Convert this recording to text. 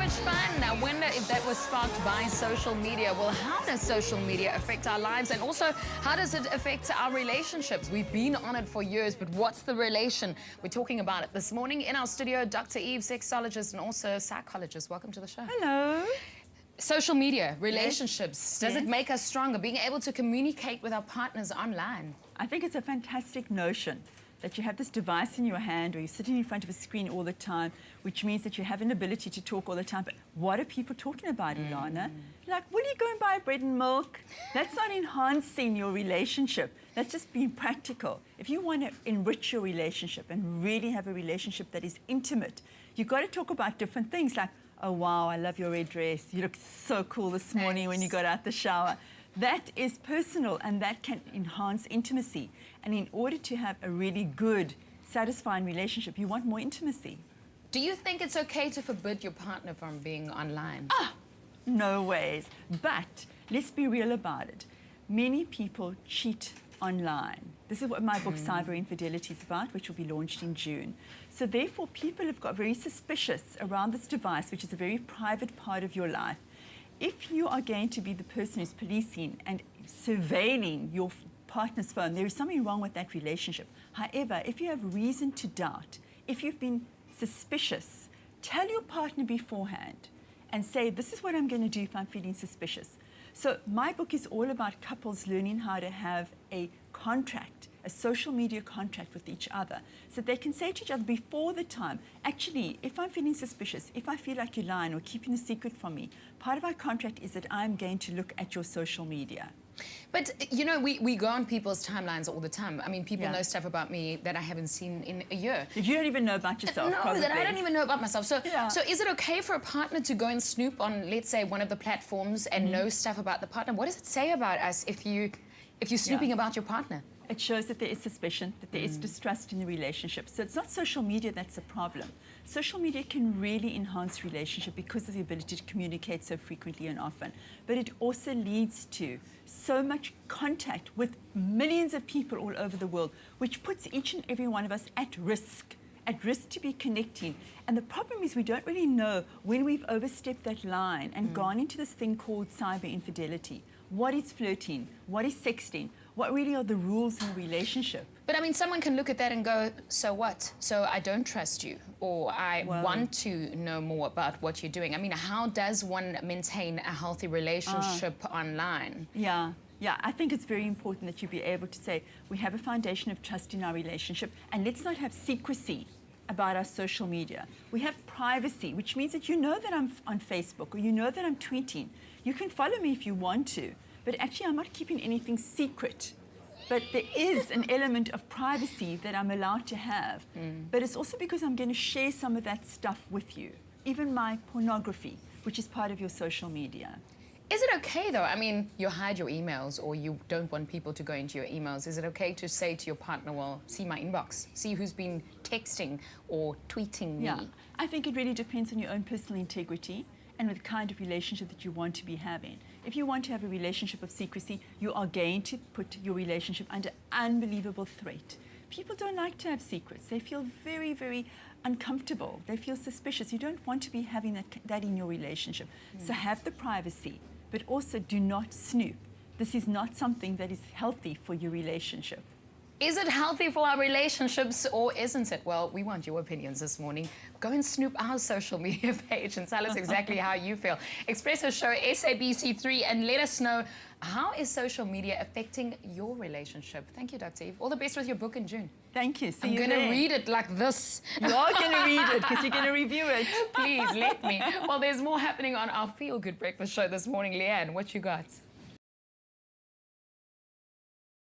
much fun. I wonder if that was sparked by social media. Well, how does social media affect our lives? And also, how does it affect our relationships? We've been on it for years, but what's the relation? We're talking about it this morning in our studio. Dr. Eve, sexologist and also psychologist. Welcome to the show. Hello. Social media, relationships, yes. does it make us stronger? Being able to communicate with our partners online? I think it's a fantastic notion that you have this device in your hand or you're sitting in front of a screen all the time, which means that you have an ability to talk all the time. But what are people talking about, Ilana? Like, will you go and buy bread and milk? That's not enhancing your relationship. That's just being practical. If you want to enrich your relationship and really have a relationship that is intimate, you've got to talk about different things like, oh, wow, I love your red dress. You look so cool this morning when you got out the shower. That is personal and that can enhance intimacy. And in order to have a really good, satisfying relationship, you want more intimacy. Do you think it's okay to forbid your partner from being online? No ways. But let's be real about it. Many people cheat online. This is what my book Cyber Infidelity is about, which will be launched in June. So therefore, people have got very suspicious around this device, which is a very private part of your life. If you are going to be the person who's policing and surveilling your partner's phone, there is something wrong with that relationship. However, if you have reason to doubt, if you've been suspicious, tell your partner beforehand and say, this is what I'm going to do if I'm feeling suspicious. So my book is all about couples learning how to have a contract, a social media contract with each other, so they can say to each other before the time, actually, if I'm feeling suspicious, if I feel like you're lying or keeping a secret from me, part of our contract is that I'm going to look at your social media. But, you know, we go on people's timelines all the time. I mean, people know stuff about me that I haven't seen in a year. That you don't even know about yourself, No, probably. that I don't even know about myself. So, Yeah. so is it okay for a partner to go and snoop on, let's say, one of the platforms and know stuff about the partner? What does it say about us if you're snooping about your partner? It shows that there is suspicion, that there is distrust in the relationship. So it's not social media that's a problem. Social media can really enhance relationship because of the ability to communicate so frequently and often. But it also leads to so much contact with millions of people all over the world, which puts each and every one of us at risk to be connecting. And the problem is we don't really know when we've overstepped that line and gone into this thing called cyber infidelity. What is flirting? What is sexting? What really are the rules in a relationship? But I mean, someone can look at that and go, so what? So I don't trust you, or I want to know more about what you're doing. I mean, how does one maintain a healthy relationship online? Yeah, I think it's very important that you be able to say, we have a foundation of trust in our relationship, and let's not have secrecy about our social media. We have privacy, which means that you know that I'm on Facebook, or you know that I'm tweeting. You can follow me if you want to, but actually I'm not keeping anything secret. But there is an element of privacy that I'm allowed to have. But it's also because I'm going to share some of that stuff with you, even my pornography, which is part of your social media. Is it okay, though? I mean, you hide your emails or you don't want people to go into your emails. Is it okay to say to your partner, well, see my inbox, see who's been texting or tweeting me? Yeah, I think it really depends on your own personal integrity and with the kind of relationship that you want to be having. If you want to have a relationship of secrecy, you are going to put your relationship under unbelievable threat. People don't like to have secrets. They feel very, very uncomfortable. They feel suspicious. You don't want to be having that in your relationship. So have the privacy, but also do not snoop. This is not something that is healthy for your relationship. Is it healthy for our relationships or isn't it? Well, we want your opinions this morning. Go and snoop our social media page and tell us exactly how you feel. Expresso show SABC3 and let us know, how is social media affecting your relationship? Thank you, Dr. Eve. All the best with your book in June. Thank you. See I'm you going to read it like this. You are going to read it because you're going to review it. Please, let me. Well, there's more happening on our Feel Good Breakfast show this morning. Leigh-anne, what you got?